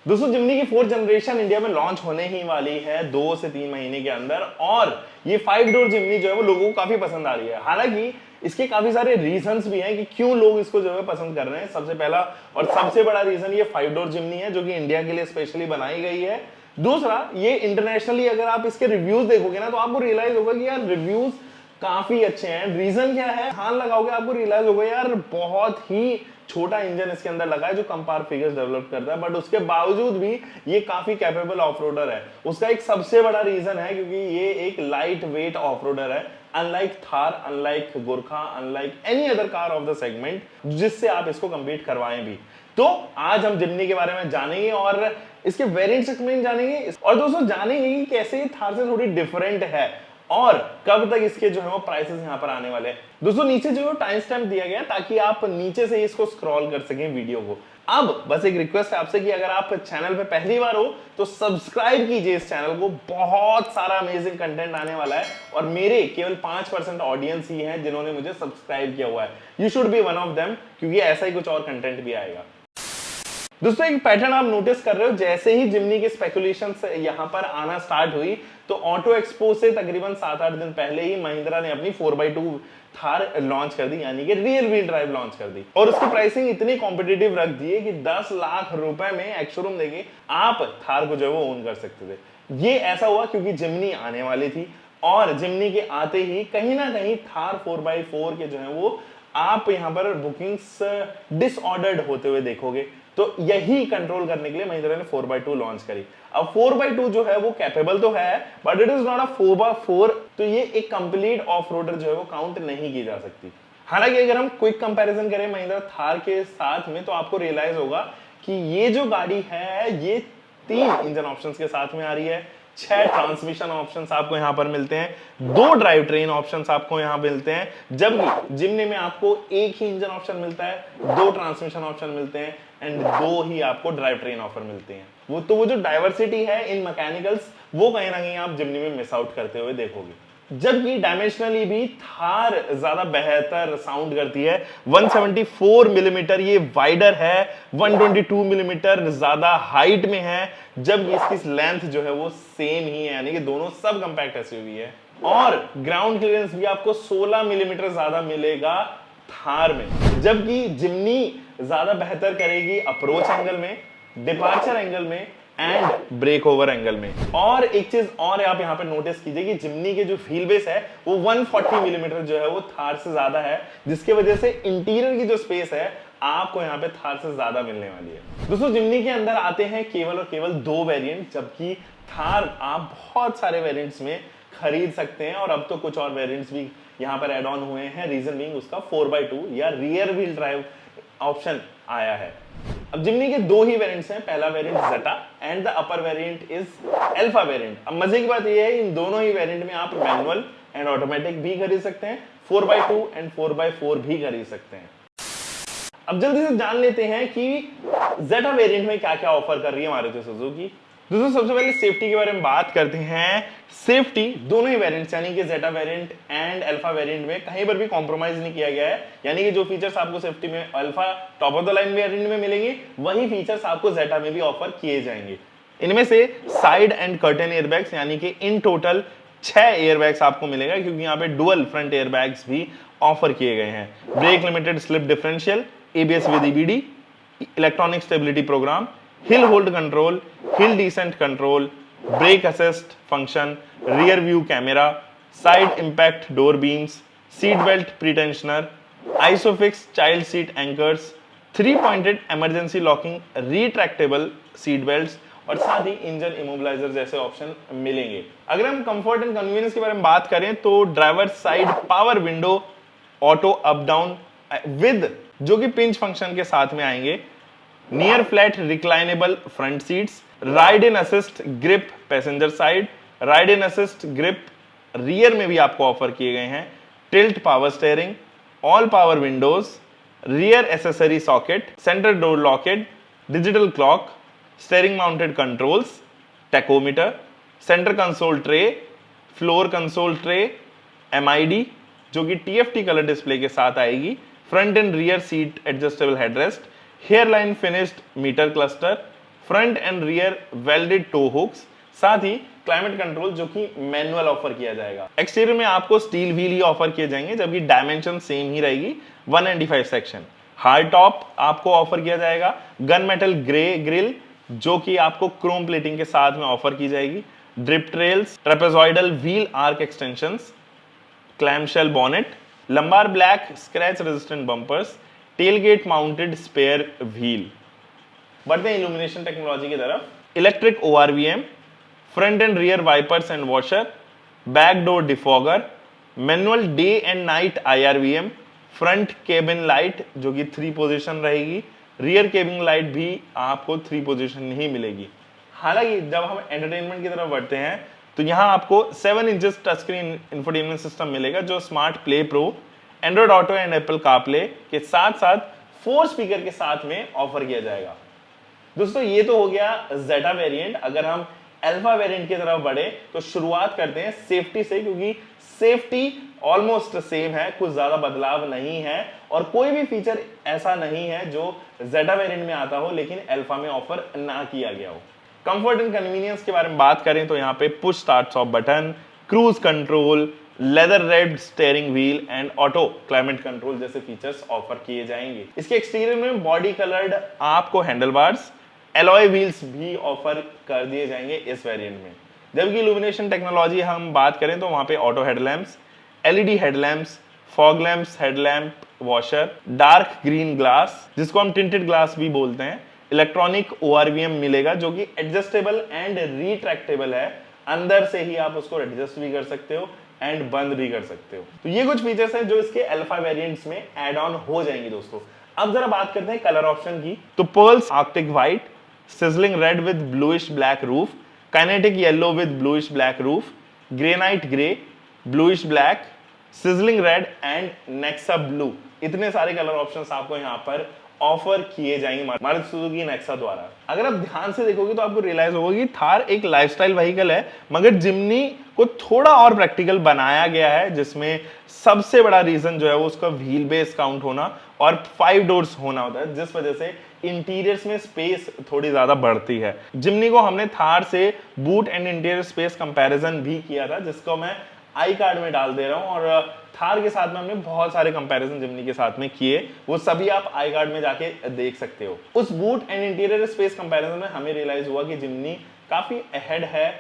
दोस्तों जिमनी की 4th generation India में लॉन्च होने ही वाली है 2 से 3 महीने के अंदर और ये 5 डोर जिमनी जो है वो लोगों को काफी पसंद आ रही है। हालांकि इसके काफी सारे रीजंस भी हैं कि क्यों लोग इसको जो है पसंद कर रहे हैं। सबसे पहला और सबसे बड़ा रीजन ये 5 डोर जिमनी है जो कि इंडिया के लिए स्पेशली बनाई गई है। दूसरा, ये इंटरनेशनली अगर आप इसके रिव्यूज देखोगे ना तो आपको रियलाइज होगा कि यार रिव्यूज काफी अच्छे हैं। रीजन क्या है, हाथ लगाओगे आपको रियलाइज होगा यार बहुत ही छोटा इंजन इसके अंदर लगा है जो कम पावर फिगर्स डेवलप करता है, बट उसके बावजूद भी ये काफी कैपेबल ऑफरोडर है। उसका एक सबसे बड़ा रीजन है क्योंकि ये एक लाइट वेट ऑफरोडर है, unlike Thar, unlike Gurkha, unlike any other car of the segment जिससे आप इसको कंपीट करवाएं भी। तो आज हम जिमनी के बारे में जानेंगे और इसके वेरिएंट सेगमेंट जानेंगे और दोस्तों जानेंगे कि कैसे ये थार से थोड़ी डिफरेंट है और कब तक इसके जो है वो प्राइसेस यहां पर आने वाले हैं। दोस्तों नीचे जो है टाइम स्टैम्प दिया गया है ताकि आप नीचे से इसको स्क्रॉल कर सकें वीडियो को। अब बस एक रिक्वेस्ट है आपसे कि अगर आप चैनल पे पहली बार हो तो सब्सक्राइब कीजिए इस चैनल को, बहुत सारा अमेजिंग कंटेंट आने वाला है और मेरे केवल 5% ऑडियंस ही है जिन्होंने मुझे सब्सक्राइब किया हुआ है। You should be one of them क्योंकि ऐसा ही कुछ और कंटेंट भी आएगा। दोस्तों एक पैटर्न आप नोटिस कर रहे हो, जैसे ही जिमनी के स्पेकुलेशंस यहां पर आना स्टार्ट हुई तो ऑटो एक्सपो से तकरीबन 7-8 दिन पहले ही महिंद्रा ने अपनी 4x2 थार लॉन्च कर दी, यानी कि रियर व्हील ड्राइव लॉन्च कर दी और उसकी प्राइसिंग इतनी कॉम्पिटिटिव रख दी है कि 10 लाख रुपए में एक्स-शोरूम देके आप थार को जो है वो ओन कर सकते थे। ये ऐसा हुआ क्योंकि जिमनी आने वाली थी और जिमनी के आते ही कहीं ना कहीं थार 4x4 के जो है वो आप यहां पर बुकिंग्स डिसऑर्डर्ड होते हुए देखोगे। तो यही कंट्रोल करने के लिए महिंद्रा ने 4x2 लॉन्च करी। अब 4x2 जो है वो कैपेबल तो है but it is not a 4x4, तो ये एक कंप्लीट ऑफ रोडर जो है वो काउंट नहीं की जा सकती। हालांकि अगर हम क्विक कंपैरिजन करें महिंद्रा थार के साथ में तो आपको रियलाइज होगा कि ये जो गाड़ी है ये 3 इंजन ऑप्शंस के साथ में आ रही है, 6 ट्रांसमिशन ऑप्शंस आपको यहां पर मिलते हैं, 2 ड्राइव ट्रेन ऑप्शंस आपको यहां मिलते हैं, जबकि जिमनी में आपको एक ही इंजन ऑप्शन मिलता है, 2 ट्रांसमिशन ऑप्शन मिलते हैं एंड 2 ही आपको ड्राइव ट्रेन ऑफर मिलते हैं। वो जो डाइवर्सिटी है इन मैकेनिकल्स वो कहीं ना कहीं आप जिमनी में मिस आउट करते हुए देखोगे। जबकि डायमेंशनली भी थार ज्यादा बेहतर साउंड करती है। 174 मिलीमीटर ये वाइडर है, 122 मिलीमीटर ज्यादा हाइट में है, जबकि इसकी लेंथ जो है वो सेम ही है, यानी कि दोनों सब कंपैक्ट एसयूवी है। और ग्राउंड क्लियरेंस भी आपको 16 मिलीमीटर ज्यादा मिलेगा थार में, जबकि जिमनी ज्यादा बेहतर करेगी अप्रोच एंगल में, डिपार्चर एंगल में एंड ब्रेक ओवर एंगल में। और एक चीज और आप यहां पे नोटिस कीजिए कि जिमनी के जो व्हील बेस है वो 140 मिलीमीटर जो है वो थार से ज्यादा है, जिसकी वजह से इंटीरियर की जो स्पेस है आपको यहां पे थार से ज्यादा मिलने वाली है। दोस्तों जिमनी के अंदर आते हैं केवल और केवल 2 वेरिएंट, जबकि थार आप बहुत सारे वेरिएंट्स में खरीद सकते हैं और अब तो कुछ और वेरिएंट्स भी यहां पर एड ऑन हुए हैं। रीजन बीइंग उसका 4x2 या रियर व्हील ड्राइव ऑप्शन आया है। अब जिमनी के 2 ही वेरिएंट्स हैं, पहला variant zeta and the upper variant is alpha variant. अब मजे की बात यह है इन दोनों ही वेरिएंट में आप मैनुअल एंड ऑटोमेटिक भी खरीद सकते हैं, 4x2 एंड 4x4 भी खरीद सकते हैं। अब जल्दी से जान लेते हैं कि जेटा वेरिएंट में क्या क्या ऑफर कर रही है मारुति सुजुकी। दोस्तों सबसे पहले सेफ्टी के बारे में बात करते हैं। सेफ्टी दोनों ही वेरिएंट्स यानी कि zeta variant and alpha variant में कहीं पर भी कॉम्प्रोमाइज नहीं किया गया है, यानी कि जो फीचर्स आपको सेफ्टी में alpha top of the line variant में मिलेंगे वही फीचर्स आपको जेटा में भी ऑफर किए जाएंगे। इनमें से साइड एंड कर्टेन एयरबैग्स यानी कि इन टोटल 6 एयरबैग्स आपको मिलेगा क्योंकि यहाँ पे डुअल फ्रंट एयरबैग्स भी ऑफर किए गए हैं। Brake limited slip differential, ABS with EBD, electronic stability program, hill hold control, hill descent control, brake assist function, rear view camera, side impact door beams, seat belt pretensioner, ISOFIX child seat anchors, 3 pointed emergency locking retractable seat belts और साथ ही engine immobiliser जैसे option मिलेंगे। अगर हम comfort and convenience के बारे में बात करें तो driver side power window, auto up down with जो कि पिंच फंक्शन के साथ में आएंगे, near flat reclinable front seats, ride in assist grip passenger side, ride in assist grip rear में भी आपको ऑफर किए गए हैं, tilt power steering, all power windows, rear accessory socket, centre door locket, digital clock, steering mounted controls, tachometer, centre console tray, floor console tray, MID जो कि TFT colour display के साथ आएगी, front and rear seat adjustable headrest, hairline finished meter cluster, front and rear welded tow hooks, साथ ही climate control जो कि manual offer किया जाएगा। एक्सटीरियर में आपको स्टील व्हील ही ऑफर किए जाएंगे, जबकि डायमेंशन सेम ही रहेगी, 195 सेक्शन। हार्ड टॉप आपको ऑफर किया जाएगा, गन मेटल ग्रे ग्रिल जो कि आपको क्रोम प्लेटिंग के साथ में ऑफर की जाएगी, drip trails, trapezoidal wheel arch extensions, clamshell bonnet, lumbar black scratch resistant bumpers, tailgate mounted spare wheel. बढ़ते हैं इल्यूमिनेशन टेक्नोलॉजी की तरफ। Electric ORVM, front and rear wipers and washer, back door defogger, manual day and night IRVM, front cabin light जो कि 3 position रहेगी, rear cabin light भी आपको 3 position ही मिलेगी। हालांकि जब हम एंटरटेनमेंट की तरफ बढ़ते हैं तो यहाँ आपको 7 inches touch screen infotainment system मिलेगा जो smart play pro, Android auto and Apple CarPlay के साथ साथ 4 स्पीकर के साथ में ऑफर किया जाएगा। दोस्तों ये तो हो गया जेटा वेरिएंट। अगर हम अल्फा वेरिएंट की तरफ बढ़े तो शुरुआत करते हैं सेफ्टी से, क्योंकि सेफ्टी ऑलमोस्ट सेम है, कुछ ज्यादा बदलाव नहीं है और कोई भी फीचर ऐसा नहीं है जो जेटा वेरिएंट में आता हो लेकिन अल्फा में ऑफर ना किया गया हो। कंफर्ट एंड कन्वीनियंस के बारे में बात करें तो यहाँ पे push start stop button, cruise control, leather red steering wheel and auto climate control जैसे फीचर्स ऑफर किए जाएंगे। इसके एक्सटीरियर में बॉडी कलर्ड आपको हैंडलबार्स, एलॉय व्हील्स भी ऑफर कर दिए जाएंगे इस वेरिएंट में। जबकि इल्यूमिनेशन टेक्नोलॉजी हम बात करें तो वहां पे auto headlamps, LED headlamps, fog lamps, headlamp washer, dark green glass जिसको हम टिंटेड ग्लास भी बोलते हैं, इलेक्ट्रॉनिक ORVM मिलेगा जो कि एडजस्टेबल एंड रिट्रैक्टेबल है, अंदर से ही आप उसको एडजस्ट भी कर सकते हो एंड बंद भी कर सकते हो। तो ये कुछ फीचर्स हैं जो इसके अल्फा वेरिएंट्स में ऐड ऑन हो जाएंगे दोस्तों। अब जरा बात करते हैं कलर ऑप्शन की, तो pearls Arctic white, sizzling read with bluish black roof, kinetic yellow with bluish black roof, granite grey, bluish black, sizzling red and Nexa blue, इतने सारे कलर ऑप्शंस आपको यहाँ पर ऑफर किए जाएंगे मारुति सुजुकी नेक्सा द्वारा। अगर आप ध्यान से देखोगे तो आपको रियलाइज होगा कि थार एक लाइफस्टाइल व्हीकल है, मगर जिम्नी को थोड़ा और प्रैक्टिकल बनाया गया है, जिसमें सबसे बड़ा रीजन जो है वो उसका व्हील बेस काउंट होना और 5 डोर्स होना होता है, जिस वजह से इंटीरियर्स में स्पेस थोड़ी ज्यादा बढ़ती है। जिम्नी को हमने थार से boot and interior space comparison भी किया था, जिसको मैं आई कार्ड में डाल दे रहा हूं, और थार के साथ में हमने बहुत सारे कंपैरिजन जिम्नी के साथ में किए, वो सभी आप आई कार्ड में जाके देख सकते हो। उस boot and interior space comparison में हमें रियलाइज हुआ कि जिम्नी काफी अहेड है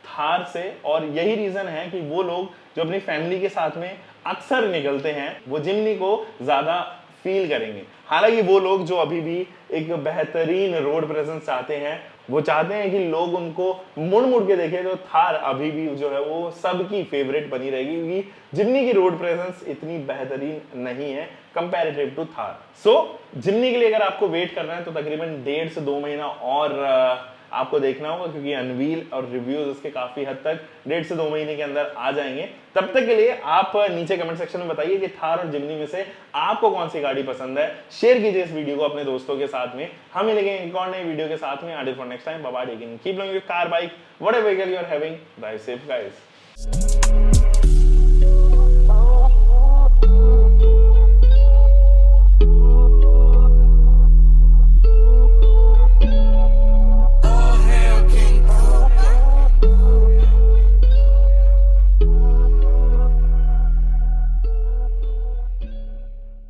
थार से, और यही रीजन है कि वो लोग जो अपनी फैमिली के साथ में अक्सर निकलते हैं वो जिम्नी को ज्यादा फील करेंगे। हालांकि वो लोग जो अभी भी एक बेहतरीन रोड प्रेजेंस चाहते हैं, वो चाहते हैं कि लोग उनको मुड़ मुड़ के देखें, तो थार अभी भी जो है वो सबकी फेवरेट बनी रहेगी, क्योंकि जिम्नी की रोड प्रेजेंस इतनी बेहतरीन नहीं है कंपैरेटिव टू थार। सो जिम्नी के लिए अगर आपको वेट करना है तो तकरीबन 1.5 से 2 महीना और आपको देखना होगा, क्योंकि अनवील और रिव्यूज इसके काफी हद तक 1.5 से 2 महीने के अंदर आ जाएंगे। तब तक के लिए आप नीचे कमेंट सेक्शन में बताइए कि थार और जिम्नी में से आपको कौन सी गाड़ी पसंद है। शेयर कीजिए इस वीडियो को अपने दोस्तों के साथ में। हम मिलेंगे एक और नई वीडियो के साथ में। Until for next time, bye bye, keep learning your car, bike, whatever vehicle you are having, drive safe guys.